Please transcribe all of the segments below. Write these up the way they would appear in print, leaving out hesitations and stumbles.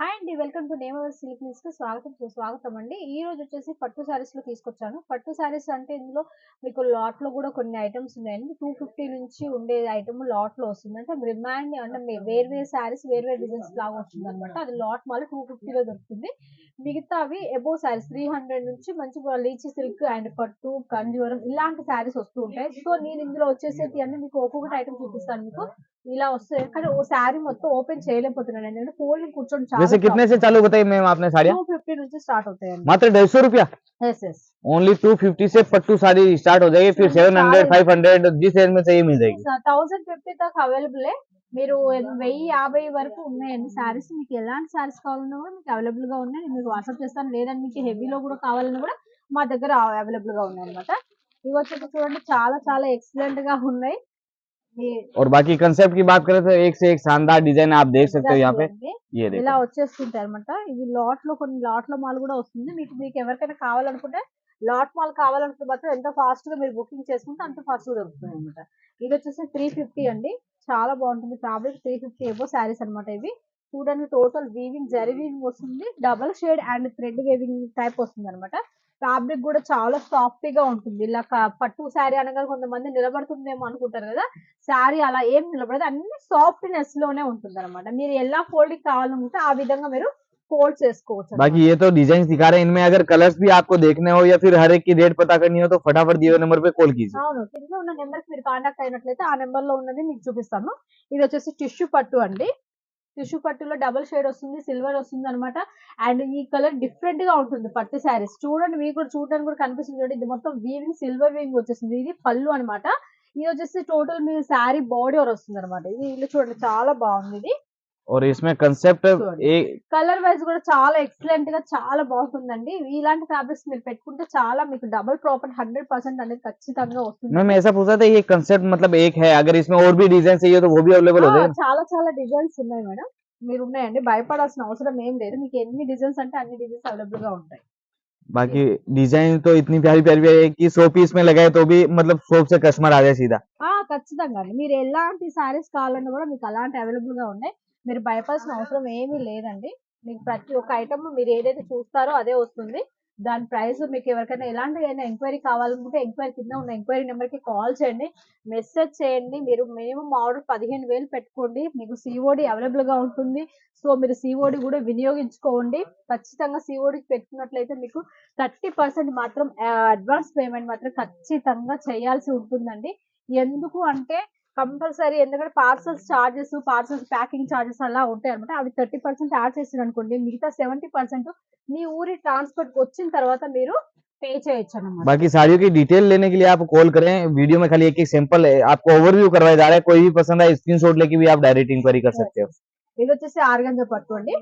Hi అండి. Welcome to name our silk మిల్స్‌కి స్వాగతం అండి. ఈ రోజు వచ్చేసి పట్టు సారీస్‌లో తీసుకొచ్చాను. పట్టు సారీస్ అంటే ఇందులో మీకు లాట్‌లో గూడా కొన్ని ఐటెమ్స్ ఉన్నాయండి. 250 నుంచి ఉండే ఐటెమ్ లాట్‌లో వస్తుంది. అంటే రిమైండ్ అంటే వేరు వేరు సారీస్ వేరు వేరు డిజైన్స్ లాగా వస్తుందన్నమాట. అది లాట్ మళ్ళీ 250లో దొరుకుతుంది. మిగతావి అబోవ్ సారీస్ 300 నుంచి మంచిగా లీచీ సిల్క్ అండ్ పట్టు, కంజీవరం ఇలాంటి సారీస్ వస్తూ ఉంటాయి. సో, నేను ఇందులో వచ్చేసేటియన్నీ మీకు ఒక్కొక్కటి ఐటెమ్ చూపిస్తాను మీకు. ఇలా వస్తాయి. కానీ ఓ సారీ మొత్తం ఓపెన్ చేయలేకపోతున్నాను. ఎందుకంటే ఫోల్డింగ్ కూర్చొని చాలా वैसे कितने से चालू बताइए मैम आपने साड़ियाँ? 250 నుంచి స్టార్ట్ అవుతాయండి. मात्र 150 रुपया यस यस. ओनली 250 से पट्टू साड़ी स्टार्ट हो जाएगी, फिर చూడండి 700 చాలా 500 जिस रेंज में चाहिए मिल जाएगी। 1050 దాకా అవైలబులే. మీరు 1050 వరకు ఉన్నాయండి సారీస్. మీకు ఎలాంటి సారీస్ కావాలన్నా కూడా మీకు అవైలబుల్‌గా ఉన్నాయి. నేను మీకు వాట్సాప్ చేస్తాను. లేదంటే మీకు హెవీలో కూడా కావాలన్నా కూడా మా దగ్గర అవైలబుల్‌గా ఉన్నాయన్నమాట. ఇవి వచ్చేసి చూడండి చాలా చాలా ఎక్సలెంట్‌గా ఉన్నాయి. మీ और बाकी कंसेप्ट की बात करें तो एक से एक शानदार डिजाइन आप देख सकते हो यहाँ ఎగ్జాక్ట్‌లీ पे। అండి. ये ఇలా देखो వచ్చేస్తుంటాయన్నమాట. ఇవి కొన్ని లాట్‌లో మాల్ గూడా వస్తుంది. మీకు ఎవరికైనా కావాలనుకుంటే లాట్ మాల్ కావాలనుకుంటే మాత్రం ఎంత ఫాస్ట్‌గా మీరు బుకింగ్ చేసుకుంటే అంత ఫాస్ట్‌గా దొరుకుతాయన్నమాట. ఇదొచ్చేసి 350 అండి. చాలా బాగుంటుంది. ఫ్యాబ్రిక్ 350 ఎబోవ్ సారీస్ అన్నమాట ఇవి. చూడండి టోటల్ వీవింగ్ జరీ వీవింగ్ వస్తుంది. Double shade and thread weaving type వస్తుందన్నమాట. ఫ్యాబ్రిక్ గూడా చాలా సాఫ్ట్‌గా ఉంటుంది. ఇలా పట్టు సారీ అనగానే కొంతమంది నిలబడుతుందేమో అనుకుంటారు గదా! శారీ అలా ఏం నిలబడదు. అన్ని సాఫ్ట్‌నెస్ లోనే ఉంటుందన్నమాట. మీరు ఎలా ఫోల్డింగ్ కావాలనుకుంటే ఆ విధంగా మీరు ఫోల్డ్ बाकी చేసుకోవచ్చన్నమాట. ये तो डिजाइन दिखा रहे हैं, इनमें अगर कलर्स भी आपको देखने हो या फिर हर एक की रेट पता करनी हो तो फटाफट दिए हुए नंबर पे कॉल कीजिए। అవును. కింద ఉన్న నంబర్‌కి మీరు కాంటాక్ట్ అయినట్లయితే ఆ నంబర్‌లో ఉన్నది మీకు చూపిస్తాను. ఇదొచ్చేసి టిష్యూ పట్టు అండి. టిష్యూ పట్టులో డబుల్ షేడ్ వస్తుంది. సిల్వర్ వస్తుందన్నమాట. అండ్ ఈ కలర్ డిఫరెంట్‌గా ఉంటుంది పట్టు శారీస్. చూడండి మీకు కూడా చూడడానికి కూడా కనిపిస్తుంది చూడండి. ఇది మొత్తం వీవింగ్ సిల్వర్ వీవింగ్ వచ్చేసింది. ఇది పల్లు అన్నమాట. ఇదొచ్చేసి టోటల్ మీ శారీ బార్డర్ వస్తుందన్నమాట. ఇది చూడండి చాలా బాగుంది ఇది. और इसमें कंसेप्ट చూడండి. एक కలర్ వైస్ కూడా చాలా ఎక్సలెంట్‌గా చాలా బాగుంటుందండి. ఇలాంటి ఫ్యాబ్రిక్స్ మీరు పెట్టుకుంటే చాలా మీకు డబుల్ ప్రాఫిట్ 100% అనేది ఖచ్చితంగా వస్తుంది. मैम ऐसा पूछा था, ये कंसेप्ट मतलब एक है, अगर इसमें और भी डिजाइन चाहिए तो वो भी अवेलेबल हो जाएगा? చాలా చాలా డిజైన్స్ ఉన్నాయి మేడం. మీరున్నాయండి. భయపడాల్సిన అవసరం ఏం లేదు. మీకు ఎన్ని డిజైన్స్ అంటే అన్ని డిజైన్స్ అవైలబుల్‌గా ఉంటాయి. बाकी डिजाइन तो इतनी प्यारी प्यारी है कि 100 पीस में लगाए तो भी मतलब शॉप से कस्टमर आ जाए सीधा। ఖచ్చితంగా అండి. మీరు ఎలాంటి సారీస్ కావాలన్నా కూడా మీకు అలాంటి అవైలబుల్‌గా ఉన్నాయి. మీరు భయపడాల్సిన అవసరం ఏమీ లేదండి. మీకు ప్రతి ఒక్క ఐటెమ్ మీరు ఏదైతే చూస్తారో అదే వస్తుంది. దాని ప్రైస్ మీకు ఎవరికైనా ఎలాంటిదైనా ఎంక్వైరీ కావాలనుకుంటే ఎంక్వైరీ కింద ఉన్న ఎంక్వైరీ నెంబర్‌కి కాల్ చేయండి. మెసేజ్ చేయండి. మీరు మినిమమ్ ఆర్డర్ 15,000 పెట్టుకోండి. మీకు సీఓడీ అవైలబుల్‌గా ఉంటుంది. సో, మీరు సీఓడీ కూడా వినియోగించుకోండి. ఖచ్చితంగా సీఓడీ పెట్టుకున్నట్లయితే మీకు 30% మాత్రం అడ్వాన్స్ పేమెంట్ మాత్రం ఖచ్చితంగా చేయాల్సి ఉంటుందండి. ఎందుకు అంటే కంపల్సరీ ఎందుకంటే పార్సెల్స్ ప్యాకింగ్ చార్జెస్ అలా ఉంటాయన్నమాట. అవి 30% యాడ్ చేసిరనుకోండి. మిగతా 70% మీ ఊరి ట్రాన్స్‌పోర్ట్‌కి వచ్చిన తర్వాత మీరు పే చేయొచ్చన్నమాట. बाकी साड़ियों की डिटेल लेने के लिए आप कॉल करें। वीडियो में खाली एक एक सैंपल आपको ओवरव्यू करवाया जा रहा है, कोई भी पसंद आए स्क्रीनशॉट लेके भी आप डायरेक्ट इंक्वायरी कर सकते हो। ఇదొచ్చేసి ఆర్గంజా పట్టు అండి.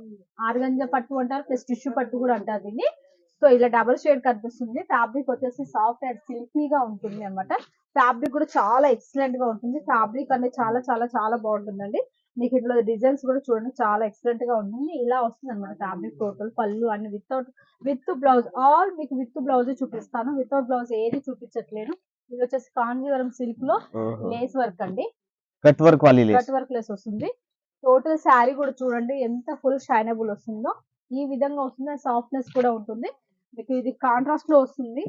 ఆర్గంజా పట్టు అంటారు. ప్లస్ టిష్యూ పట్టు కూడా అంటారు దీన్ని. సో, ఇలా డబుల్ షేడ్ కనిపిస్తుంది. ఫ్యాబ్రిక్ వచ్చేసి సాఫ్ట్ అండ్ సిల్కీగా ఉంటుంది అన్నమాట. ఫ్యాబ్రిక్ కూడా చాలా ఎక్సలెంట్‌గా ఉంటుంది. ఫ్యాబ్రిక్ అనేది చాలా చాలా చాలా బాగుంటుందండి. మీకు ఇట్లా డిజైన్స్ కూడా చూడండి చాలా ఎక్సలెంట్‌గా ఉంటుంది. ఇలా వస్తుందన్నమాట ఫ్యాబ్రిక్ టోటల్ పళ్ళు అన్ని విత్ బ్లౌజ్ మీకు విత్ బ్లౌజే చూపిస్తాను. వితౌట్ బ్లౌజ్ ఏది చూపించట్లేను. ఇది వచ్చేసి కాంజీవరం సిల్క్‌లో లేస్ వర్క్ అండి. कट वर्क वाली लेस। కట్ వర్క్ లేస్ వస్తుంది. టోటల్ శారీ కూడా చూడండి ఎంత ఫుల్ షైనబుల్ వస్తుందో. ఈ విధంగా వస్తుంది. సాఫ్ట్‌నెస్ కూడా ఉంటుంది. మీకు ఇది కాంట్రాస్ట్‌లో వస్తుంది.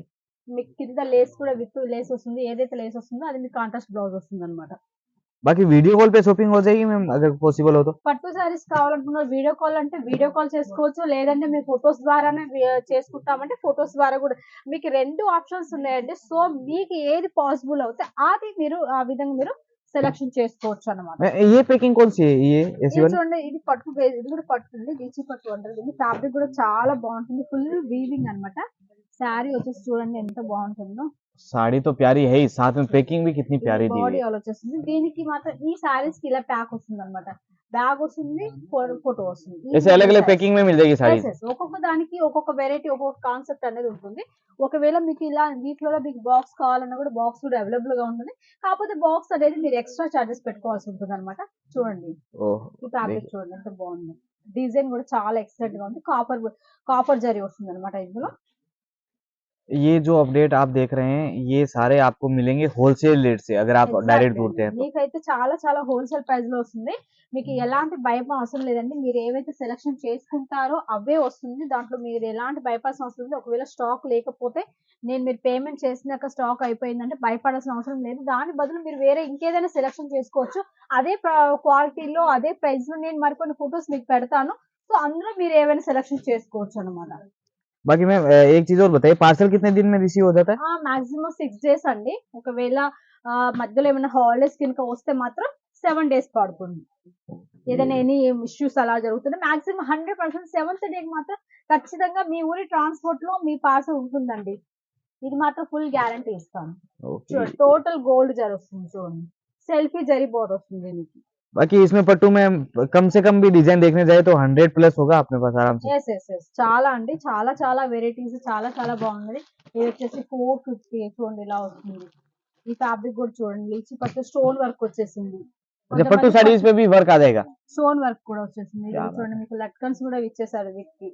మీకు కింద లేస్ కూడా విత్ లేస్ వస్తుంది. ఏదైతే లేస్ వస్తుందో అది మీకు కాంట్రాస్ట్ బ్లౌజ్ వస్తుందన్నమాట. बाकी वीडियो कॉल पे शॉपिंग हो जाएगी मैम, अगर पॉसिबल हो तो। పట్టు సారీస్ కావాలనుకున్న వీడియో కాల్ అంటే వీడియో కాల్ చేసుకోవచ్చు. లేదంటే మీరు ఫోటోస్ ద్వారానే చేసుకుంటామంటే ఫోటోస్ ద్వారా కూడా మీకు 2 ఆప్షన్స్ ఉన్నాయండి. సో, మీకు ఏది పాసిబుల్ అవుతే అది మీరు ఆ విధంగా మీరు సెలక్షన్ చేసుకోవచ్చన్నమాట. ये पैकिंग कौन सी है, ये ऐसी ఇది वाली? చూడండి ఇది ఇది కూడా పట్టు అండి. లీచీ పట్టు అంటారు దీన్ని. ఫ్యాబ్రిక్ కూడా చాలా బాగుంటుంది. ఫుల్ వీవింగ్ అన్నమాట. శారీ వచ్చేసి చూడండి ఎంత బాగుంటుందో. साड़ी तो प्यारी है ही, साथ में पैकिंग भी कितनी ఇది प्यारी दी हुई బాడీ है। ఆల్ వచ్చేస్తుంది. దీనికి మాత్రం ఈ సారీస్ కి ఇలా ప్యాక్ వస్తుందన్నమాట. బ్యాగ్ వస్తుంది, ఫోటో వస్తుంది. ఈ ऐसे अलग 3 अलग సారీస్. पैकिंग में मिल जाएगी साड़ी। యెస్. ఒక్కొక్క దానికి ఒక్కొక్క వెరైటీ ఒక్కొక్క కాన్సెప్ట్ అనేది ఉంటుంది. ఒకవేళ మీకు ఇలా వీటిలో మీకు బాక్స్ కావాలన్నా కూడా బాక్స్ కూడా అవైలబుల్ గా ఉంటుంది. కాకపోతే బాక్స్ అనేది మీరు ఎక్స్ట్రా చార్జెస్ పెట్టుకోవాల్సి ఉంటుందన్నమాట. చూడండి ओह ఈ ఫ్యాబ్రిక్ देखिए, చూడండి ఎంత బాగుందో. డిజైన్ కూడా చాలా ఎక్సలెంట్ గా ఉంది. కాపర్ జరీ వస్తుందన్నమాట ఇందులో. ये जो अपडेट आप देख रहे हैं ये सारे आपको मिलेंगे होलसेल रेट से, अगर आप डायरेक्ट ఎగ్జాక్ట్‌లీ ढूंढते అండి. हैं तो। మీకైతే చాలా చాలా హోల్‌సేల్ ప్రైస్‌లో వస్తుంది. మీకు ఎలాంటి భయం అవసరం లేదండి. మీరు ఏవైతే సెలక్షన్ చేసుకుంటారో అవే వస్తుంది. దాంట్లో మీరు ఎలాంటి భయపడాల్సిన అవసరం లేదు. ఒకవేళ స్టాక్ లేకపోతే మీరు పేమెంట్ చేసినాక స్టాక్ అయిపోయిందంటే భయపడాల్సిన అవసరం లేదు. దాని బదులు మీరు వేరే ఇంకేదైనా సెలక్షన్ చేసుకోవచ్చు. అదే క్వాలిటీలో అదే ప్రైస్‌లో నేను మరికొన్ని ఫోటోస్ మీకు పెడతాను. సో, అందులో మీరు ఏవైనా సెలక్షన్ చేసుకోవచ్చనమాట. बाकी मैम एक चीज और बताइए, पार्सल कितने दिन में रिसीव हो जाता है? మాక్సిమం 6 డేస్ అండి. ఒకవేళ మధ్యలో ఏమైనా హాలిడేస్ గనుక వస్తే మాత్రం 7 డేస్ పడుతుంది. ఏదైనా ఎనీ ఇష్యూస్ అలా జరుగుతుంటే మాక్సిమం 100% సెవెంత్ డేకి మాత్రం ఖచ్చితంగా మీ ఊరి ట్రాన్స్‌పోర్ట్‌లో మీ పార్సెల్ ఉంటుందండి. ఇది మాత్రం ఫుల్ గ్యారంటీ ఇస్తాను. ओके। చూడండి టోటల్ గోల్డ్ జరీ వస్తుంది చూడండి. సెల్ఫీ జరీ బోర్డర్ వస్తుంది దీనికి. बाकी इसमें पट्टू में कम से कम भी डिजाइन देखने जाए तो 100 प्लस होगा अपने पास आराम से। యెస్. చాలా అండి. చాలా వెరైటీస్ చాలా బాగున్నది. ఇది వచ్చేసి 450 చూడండి ఇలా వస్తుంది. ఈ ఫ్యాబ్రిక్ కూడా చూడండి. లీచీ పట్టు స్టోన్ వర్క్ వచ్చేసింది. अच्छा, पट्टू కొంతమంది साड़ीज पे भी वर्क आ जाएगा? స్టోన్ వర్క్ కూడా వచ్చేసింది. ఇది क्या बात చూడండి మీకు లట్కన్స్ కూడా ఇచ్చేసారు వీటికి.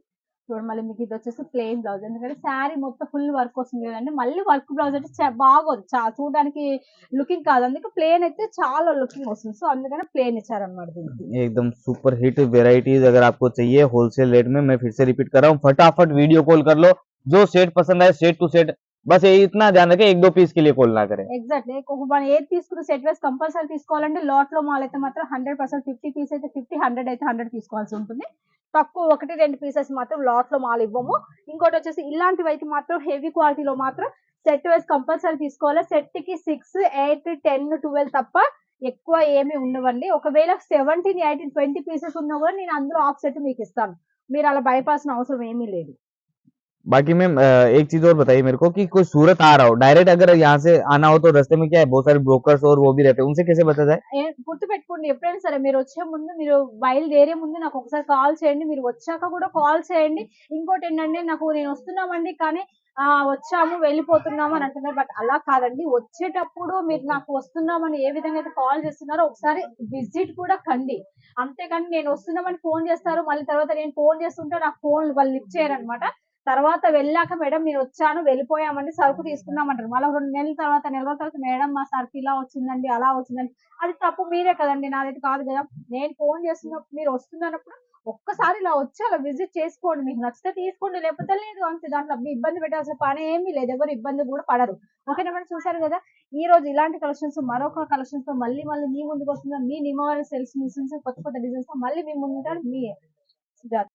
చూడండి మళ్ళీ మీకు ఇది వచ్చేసి ప్లెయిన్ బ్లౌజ్. ఎందుకంటే శారీ మొత్తం ఫుల్ వర్క్ వస్తుంది కదండీ. మళ్ళీ వర్క్ బ్లౌజ్ అంటే బాగోదు. చూడడానికి లుకింగ్ కాదు. అందుకే ప్లెయిన్ అయితే చాలా లుకింగ్ వస్తుంది. సో, అందుకని ప్లెయిన్ ఇచ్చారన్నమాట దీనికి. एकदम सुपर हिट वेराइटीज अगर आपको चाहिए होलसेल रेट में, मैं फिर से रिपीट कर रहा हूँ, फटाफट वीडियो कॉल कर लो। जो सेट पसंद आए सेट टू सेट, बस ये इतना ध्यान रखें 1-2 पीस के लिए कॉल ना करें। ఎగ్జాక్ట్‌లీ. మనం ఏది తీసుకున్న సెట్ వైస్ కంపల్సరీ తీసుకోవాలండి. లాట్‌లో మాల్ అయితే మాత్రం 100% 50 పీస్ అయితే 50, 100 అయితే 100 తీసుకోవాల్సి ఉంటుంది. తక్కువ 1, 2 పీసెస్ మాత్రం లాట్‌లో మాల్ ఇవ్వము. ఇంకోటొచ్చేసి ఇలాంటివైతే మాత్రం హెవీ క్వాలిటీలో మాత్రం సెట్ వైస్ కంపల్సరీ తీసుకోవాలి. సెట్‌కి 6, 8, 10, 12 తప్ప ఎక్కువ ఏమి ఉండవండి. ఒకవేళ 17, 18, 20 పీసెస్ ఉన్నా కూడా నేను అందులో హాఫ్ సెట్ మీకిస్తాను. మీరు అలా భయపడాల్సిన అవసరం ఏమీ లేదు. बाकी मैम एक चीज और बताइए मेरे को कि कोई सूरत आ रहा हो, डायरेक्ट अगर यहाँ से आना हो तो रास्ते में क्या है, बहुत सारे ब्रोकर्स और वो भी रहते हैं, उनसे कैसे बचा जाए? గుర్తుపెట్టుకోండి ఎప్పుడైనా సరే మీరొచ్చే ముందు, మీరు బయలుదేరే ముందు నాకొకసారి కాల్ చేయండి. మీరు వచ్చాక కూడా కాల్ చేయండి. ఇంకోటేంటంటే నేనొస్తున్నామండి కానీ వచ్చాము, వెళ్ళిపోతున్నాము అని అంటున్నారు. బట్ అలా కాదండి. వచ్చేటప్పుడు మీరు నాకు వస్తున్నామని ఏ విధంగా అయితే కాల్ చేస్తున్నారో ఒకసారి విజిట్ కూడా కండి. అంతేగాని నేనొస్తున్నామని ఫోన్ చేస్తారు. మళ్ళీ తర్వాత నేను ఫోన్ చేస్తుంటే నాకు ఫోన్ వాళ్ళు లిఫ్ట్ చేయరనమాట. తర్వాత వెళ్ళాక మేడం నేనొచ్చాను, వెళ్ళిపోయామండి, సరుకు తీసుకున్నామంటారు. మళ్ళా 2 నెలల తర్వాత, నెల రోజుల తర్వాత మేడం మా సరుకు ఇలా వచ్చిందండి, అలా వచ్చిందండి. అది తప్పు మీరే కదండీ! నాదైతే కాదు గదా! నేను ఫోన్ చేస్తున్నప్పుడు మీరు వస్తున్నప్పుడు ఒక్కసారి ఇలా వచ్చి అలా విజిట్ చేసుకోండి. మీకు నచ్చితే తీసుకోండి. లేకపోతే లేదు అంతే. దాంట్లో మీ ఇబ్బంది పెట్టాల్సిన పనేమీ లేదు. ఎవరు ఇబ్బంది కూడా పడరు. ఓకేనా మేడం? చూసారు గదా! ఈరోజు ఇలాంటి కలెక్షన్స్ మరొక కలెక్షన్స్‌తో మళ్ళీ మీ ముందుకొస్తున్న మీ నిమోవర్ సెల్స్ నుంచి కొత్త డిజైన్స్‌తో మళ్ళీ మీ ముందుంటాను. మీ సుజాత.